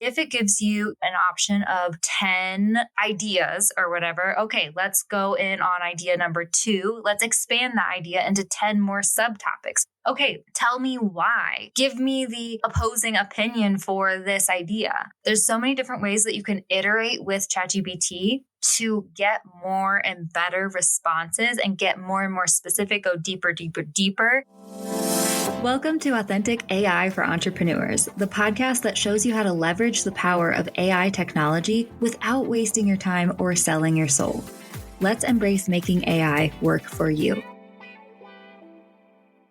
if it gives you an option of 10 ideas or whatever, okay, let's go in on idea number 2. Let's expand the idea into 10 more subtopics. Okay, tell me why. Give me the opposing opinion for this idea. There's so many different ways that you can iterate with ChatGPT to get more and better responses and get more and more specific, go deeper, deeper, deeper. Welcome to Authentic AI for Entrepreneurs, the podcast that shows you how to leverage the power of AI technology without wasting your time or selling your soul. Let's embrace making AI work for you.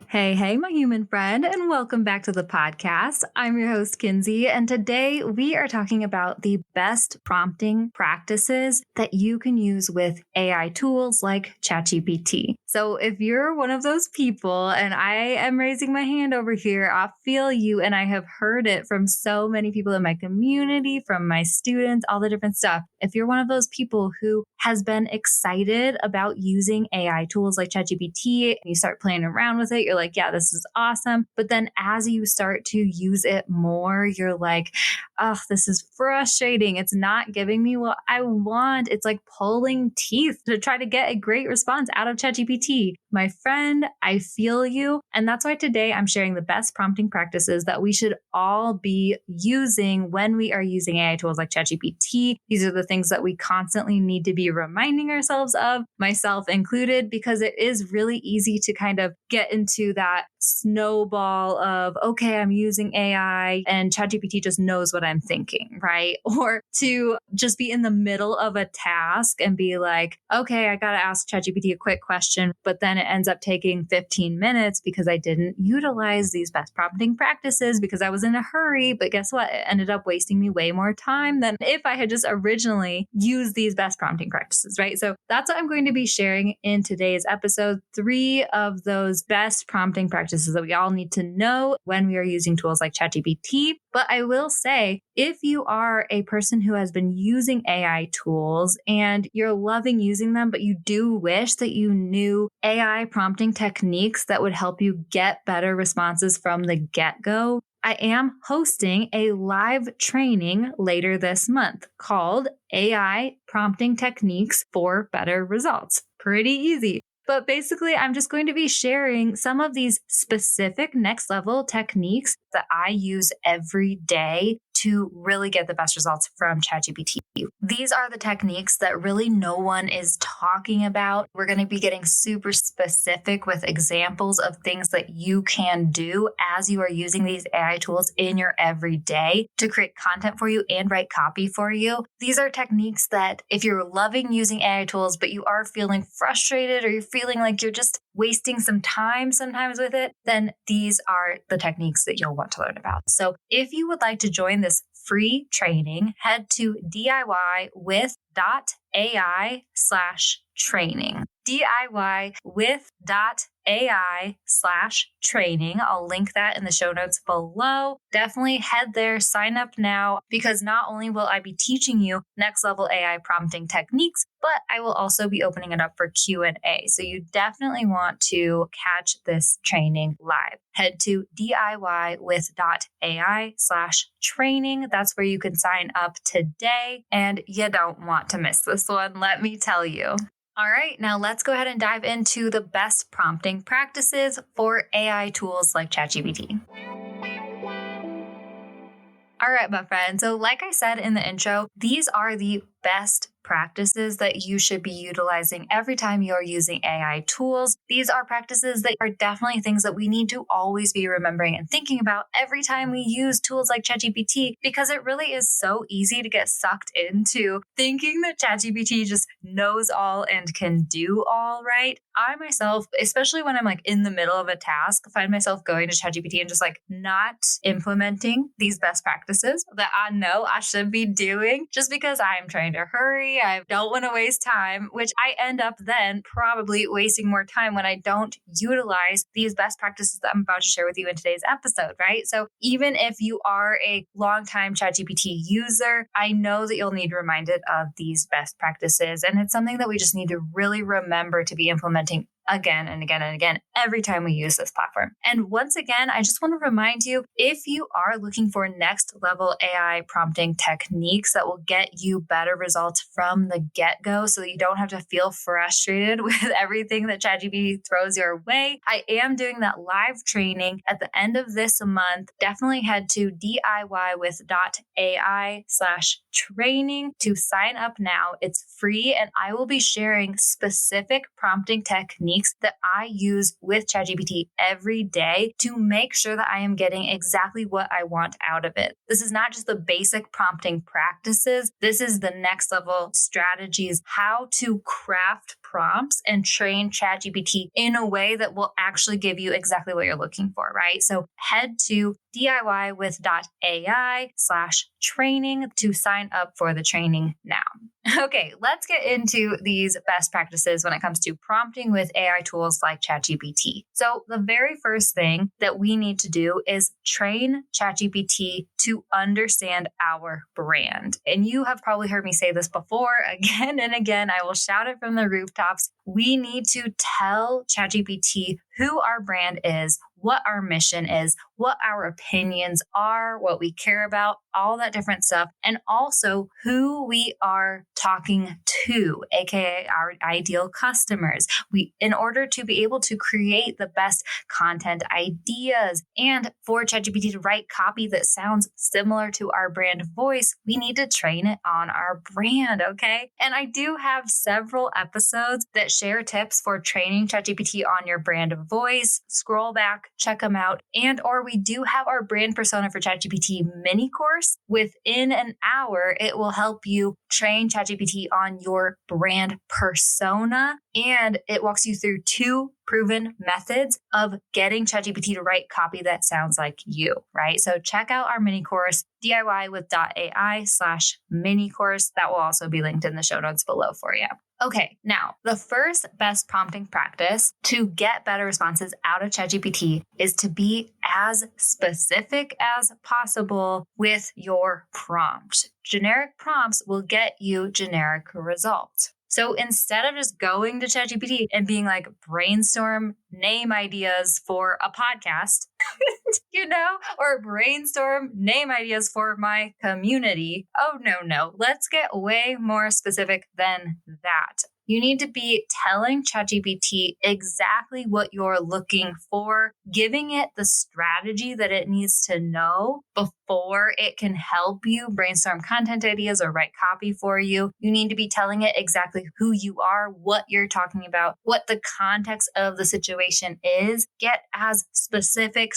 Hey, my human friend, and welcome back to the podcast. I'm your host, Kinsey, and today we are talking about the best prompting practices that you can use with AI tools like ChatGPT. So if you're one of those people, and I am raising my hand over here, I feel you, and I have heard it from so many people in my community, from my students, all the different stuff. If you're one of those people who has been excited about using AI tools like ChatGPT, and you start playing around with it, you're like, yeah, this is awesome. But then as you start to use it more, you're like, oh, this is frustrating. It's not giving me what I want. It's like pulling teeth to try to get a great response out of ChatGPT. My friend, I feel you. And that's why today I'm sharing the best prompting practices that we should all be using when we are using AI tools like ChatGPT. These are the things that we constantly need to be reminding ourselves of, myself included, because it is really easy to kind of get into that snowball of, okay, I'm using AI and ChatGPT just knows what I'm thinking, right? Or to just be in the middle of a task and be like, okay, I got to ask ChatGPT a quick question, but then it ends up taking 15 minutes because I didn't utilize these best prompting practices because I was in a hurry. But guess what? It ended up wasting me way more time than if I had just originally used these best prompting practices, right? So that's what I'm going to be sharing in today's episode. 3 of those best prompting practices that we all need to know when we are using tools like ChatGPT. But I will say, if you are a person who has been using AI tools and you're loving using them, but you do wish that you knew AI prompting techniques that would help you get better responses from the get-go, I am hosting a live training later this month called AI Prompting Techniques for Better Results. Pretty easy. But basically, I'm just going to be sharing some of these specific next level techniques that I use every day to really get the best results from ChatGPT. These are the techniques that really no one is talking about. We're going to be getting super specific with examples of things that you can do as you are using these AI tools in your everyday to create content for you and write copy for you. These are techniques that if you're loving using AI tools, but you are feeling frustrated or you're feeling like you're just wasting some time sometimes with it, then these are the techniques that you'll want to learn about. So if you would like to join this free training, head to DIYwith.ai/training. DIYwith.ai/training. I'll link that in the show notes below. Definitely head there, sign up now, because not only will I be teaching you next level AI prompting techniques, but I will also be opening it up for Q&A. So you definitely want to catch this training live. Head to DIYwith.ai/training. That's where you can sign up today, and you don't want to miss this one, let me tell you. All right, now let's go ahead and dive into the best prompting practices for AI tools like ChatGPT. All right, my friend. So like I said in the intro, these are the best practices that you should be utilizing every time you're using AI tools. These are practices that are definitely things that we need to always be remembering and thinking about every time we use tools like ChatGPT, because it really is so easy to get sucked into thinking that ChatGPT just knows all and can do all, right? I myself, especially when I'm like in the middle of a task, find myself going to ChatGPT and just like not implementing these best practices that I know I should be doing just because I'm trying to hurry. I don't want to waste time, which I end up then probably wasting more time when I don't utilize these best practices that I'm about to share with you in today's episode, right? So even if you are a longtime ChatGPT user, I know that you'll need reminded of these best practices. And it's something that we just need to really remember to be implementing again and again and again every time we use this platform. And once again, I just want to remind you, if you are looking for next level AI prompting techniques that will get you better results from the get-go so that you don't have to feel frustrated with everything that ChatGPT throws your way, I am doing that live training at the end of this month. Definitely head to DIYwith.ai/training to sign up now. It's free, and I will be sharing specific prompting techniques that I use with ChatGPT every day to make sure that I am getting exactly what I want out of it. This is not just the basic prompting practices. This is the next level strategies, how to craft prompts and train ChatGPT in a way that will actually give you exactly what you're looking for, right? So head to DIYwith.ai/training to sign up for the training now. Okay, let's get into these best practices when it comes to prompting with AI tools like ChatGPT. So the very first thing that we need to do is train ChatGPT to understand our brand. And you have probably heard me say this before again and again. I will shout it from the rooftops. We need to tell ChatGPT who our brand is, what our mission is, what our opinions are, what we care about, all that different stuff, and also who we are talking to, aka our ideal customers. In order to be able to create the best content ideas and for ChatGPT to write copy that sounds similar to our brand voice, we need to train it on our brand, okay? And I do have several episodes that share tips for training ChatGPT on your brand voice. Scroll back, check them out. And or we do have our brand persona for ChatGPT mini course. Within an hour, it will help you train ChatGPT on your brand persona. And it walks you through 2 proven methods of getting ChatGPT to write copy that sounds like you, right? So check out our mini course, DIYwith.ai/mini course. That will also be linked in the show notes below for you. Okay, now the first best prompting practice to get better responses out of ChatGPT is to be as specific as possible with your prompt. Generic prompts will get you generic results. So instead of just going to ChatGPT and being like, brainstorm name ideas for a podcast, or brainstorm name ideas for my community. Oh, no. Let's get way more specific than that. You need to be telling ChatGPT exactly what you're looking for, giving it the strategy that it needs to know before it can help you brainstorm content ideas or write copy for you. You need to be telling it exactly who you are, what you're talking about, what the context of the situation is. Get as specific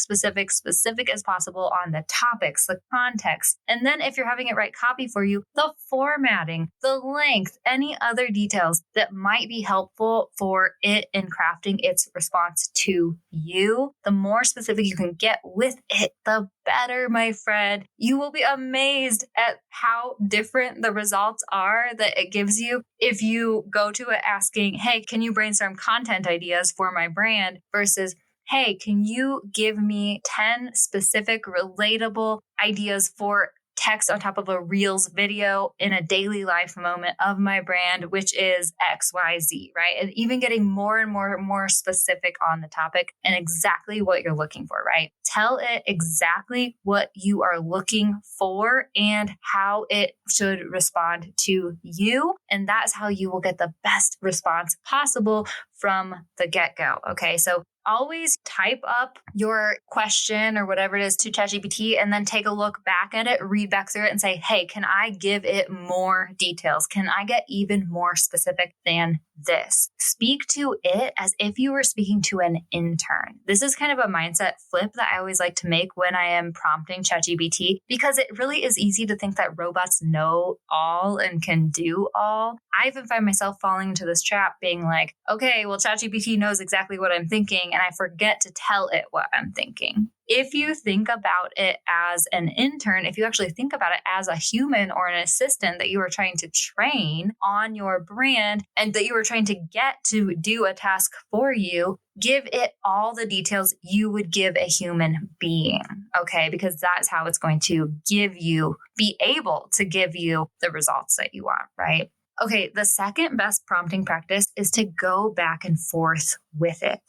as possible on the topics, the context. And then if you're having it write copy for you, the formatting, the length, any other details that might be helpful for it in crafting its response to you. The more specific you can get with it, the better, my friend. You will be amazed at how different the results are that it gives you if you go to it asking, hey, can you brainstorm content ideas for my brand versus, hey, can you give me 10 specific relatable ideas for text on top of a Reels video in a daily life moment of my brand, which is XYZ, right? And even getting more and more specific on the topic and exactly what you're looking for, right? Tell it exactly what you are looking for and how it should respond to you. And that's how you will get the best response possible from the get-go. Okay, so always type up your question or whatever it is to ChatGPT and then take a look back at it, read back through it and say, hey, can I give it more details? Can I get even more specific than this? Speak to it as if you were speaking to an intern. This is kind of a mindset flip that I always like to make when I am prompting ChatGPT, because it really is easy to think that robots know all and can do all. I even find myself falling into this trap being like, okay, well, ChatGPT knows exactly what I'm thinking, and I forget to tell it what I'm thinking. If you think about it as an intern, if you actually think about it as a human or an assistant that you are trying to train on your brand and that you are trying to get to do a task for you, give it all the details you would give a human being, okay? Because that's how it's going to be able to give you the results that you want, right? Okay, the second best prompting practice is to go back and forth with it.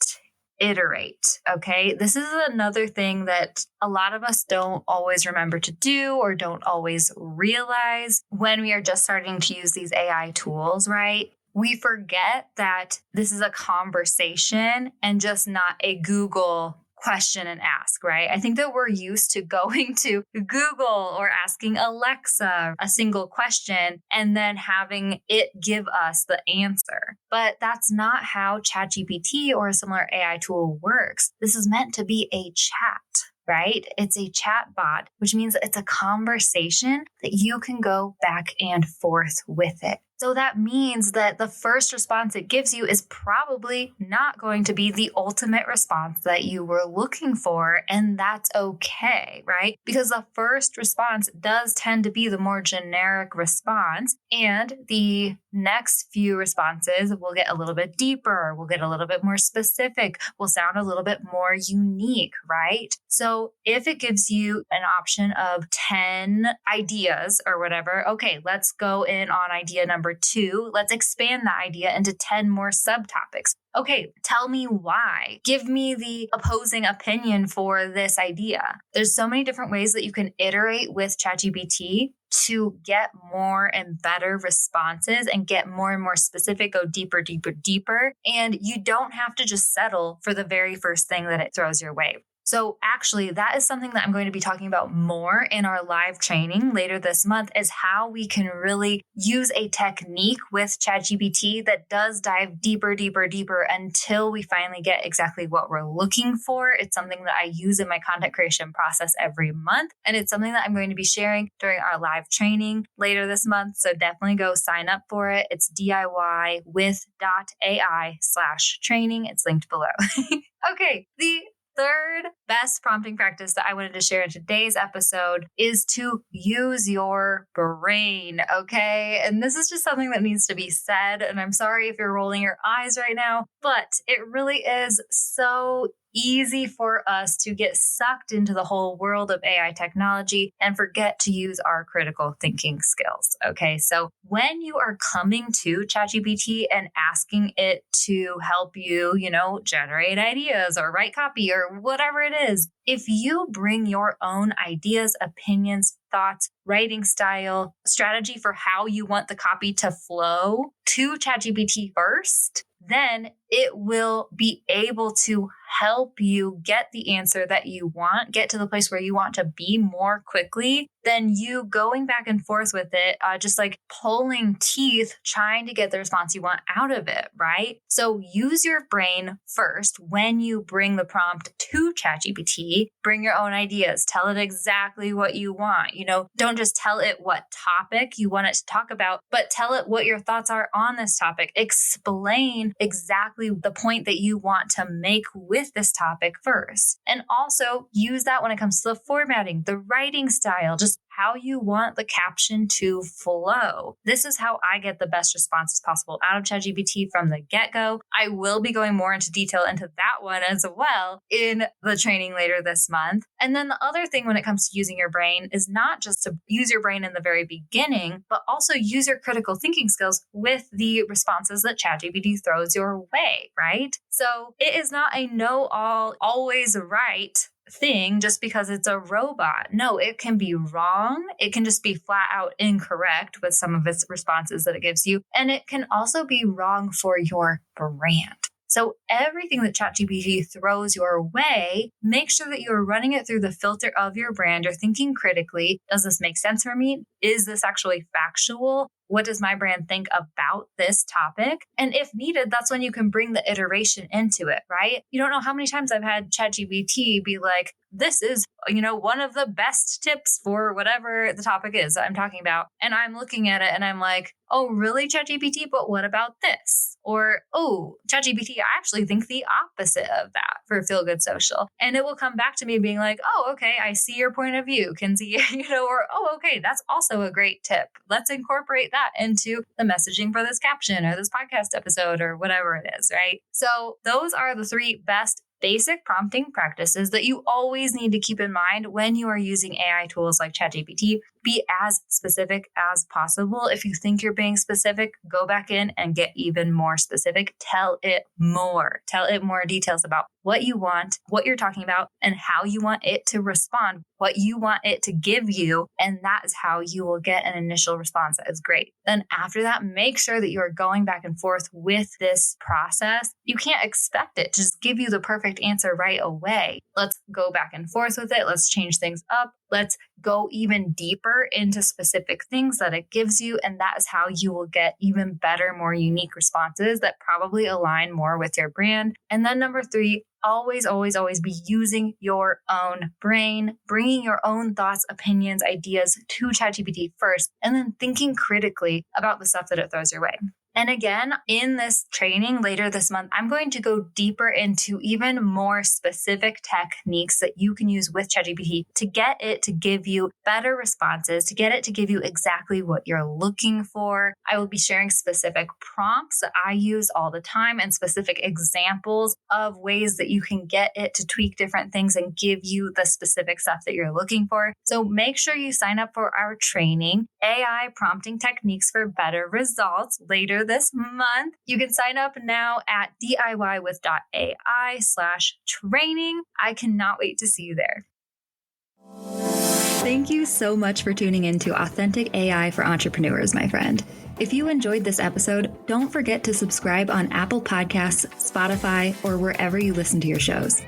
Iterate. Okay. This is another thing that a lot of us don't always remember to do or don't always realize when we are just starting to use these AI tools, right? We forget that this is a conversation and just not a Google question and ask, right? I think that we're used to going to Google or asking Alexa a single question and then having it give us the answer. But that's not how ChatGPT or a similar AI tool works. This is meant to be a chat, right? It's a chat bot, which means it's a conversation that you can go back and forth with it. So that means that the first response it gives you is probably not going to be the ultimate response that you were looking for. And that's okay, right? Because the first response does tend to be the more generic response. And the next few responses will get a little bit deeper, will get a little bit more specific, will sound a little bit more unique, right? So if it gives you an option of 10 ideas or whatever, okay, let's go in on idea number 2. Let's expand that idea into 10 more subtopics. Okay, tell me why. Give me the opposing opinion for this idea. There's so many different ways that you can iterate with ChatGPT to get more and better responses and get more and more specific, go deeper, deeper, deeper. And you don't have to just settle for the very first thing that it throws your way. So actually, that is something that I'm going to be talking about more in our live training later this month, is how we can really use a technique with ChatGPT that does dive deeper, deeper, deeper until we finally get exactly what we're looking for. It's something that I use in my content creation process every month. And it's something that I'm going to be sharing during our live training later this month. So definitely go sign up for it. It's DIY with .ai/training. It's linked below. Okay, the third best prompting practice that I wanted to share in today's episode is to use your brain, okay? And this is just something that needs to be said. And I'm sorry if you're rolling your eyes right now, but it really is so easy for us to get sucked into the whole world of AI technology and forget to use our critical thinking skills. Okay. So when you are coming to ChatGPT and asking it to help you, generate ideas or write copy or whatever it is, if you bring your own ideas, opinions, thoughts, writing style, strategy for how you want the copy to flow to ChatGPT first, then it will be able to help you get the answer that you want, get to the place where you want to be more quickly than you going back and forth with it, just like pulling teeth, trying to get the response you want out of it, right? So use your brain first when you bring the prompt to ChatGPT. Bring your own ideas. Tell it exactly what you want. Don't just tell it what topic you want it to talk about, but tell it what your thoughts are on this topic. Explain exactly the point that you want to make with this topic first. And also use that when it comes to the formatting, the writing style, just how you want the caption to flow. This is how I get the best responses possible out of ChatGPT from the get-go. I will be going more into detail into that one as well in the training later this month. And then the other thing when it comes to using your brain is not just to use your brain in the very beginning, but also use your critical thinking skills with the responses that ChatGPT throws your way, right? So it is not a know-all, always right thing just because it's a robot. No, it can be wrong. It can just be flat out incorrect with some of its responses that it gives you. And it can also be wrong for your brand. So everything that ChatGPT throws your way, make sure that you're running it through the filter of your brand. You're thinking critically. Does this make sense for me? Is this actually factual? What does my brand think about this topic? And if needed, that's when you can bring the iteration into it, right? You don't know how many times I've had ChatGPT be like, this is, one of the best tips for whatever the topic is that I'm talking about. And I'm looking at it and I'm like, oh, really, ChatGPT? But what about this? Or, oh, ChatGPT, I actually think the opposite of that for Feel Good Social. And it will come back to me being like, oh, okay, I see your point of view, Kinsey, or, oh, okay, that's also a great tip. Let's incorporate that into the messaging for this caption or this podcast episode or whatever it is, right? So those are the 3 best basic prompting practices that you always need to keep in mind when you are using AI tools like ChatGPT. be as specific as possible. If you think you're being specific, go back in and get even more specific. Tell it more. Tell it more details about what you want, what you're talking about, and how you want it to respond, what you want it to give you. And that is how you will get an initial response that is great. Then after that, make sure that you are going back and forth with this process. You can't expect it to just give you the perfect answer right away. Let's go back and forth with it. Let's change things up. Let's go even deeper into specific things that it gives you. And that is how you will get even better, more unique responses that probably align more with your brand. And then number 3, always be using your own brain, bringing your own thoughts, opinions, ideas to ChatGPT first, and then thinking critically about the stuff that it throws your way. And again, in this training later this month, I'm going to go deeper into even more specific techniques that you can use with ChatGPT to get it to give you better responses, to get it to give you exactly what you're looking for. I will be sharing specific prompts that I use all the time and specific examples of ways that you can get it to tweak different things and give you the specific stuff that you're looking for. So make sure you sign up for our training, AI Prompting Techniques for Better Results, later this month. You can sign up now at diywith.ai/training. I cannot wait to see you there. Thank you so much for tuning in to Authentic AI for Entrepreneurs, my friend. If you enjoyed this episode, don't forget to subscribe on Apple Podcasts, Spotify, or wherever you listen to your shows.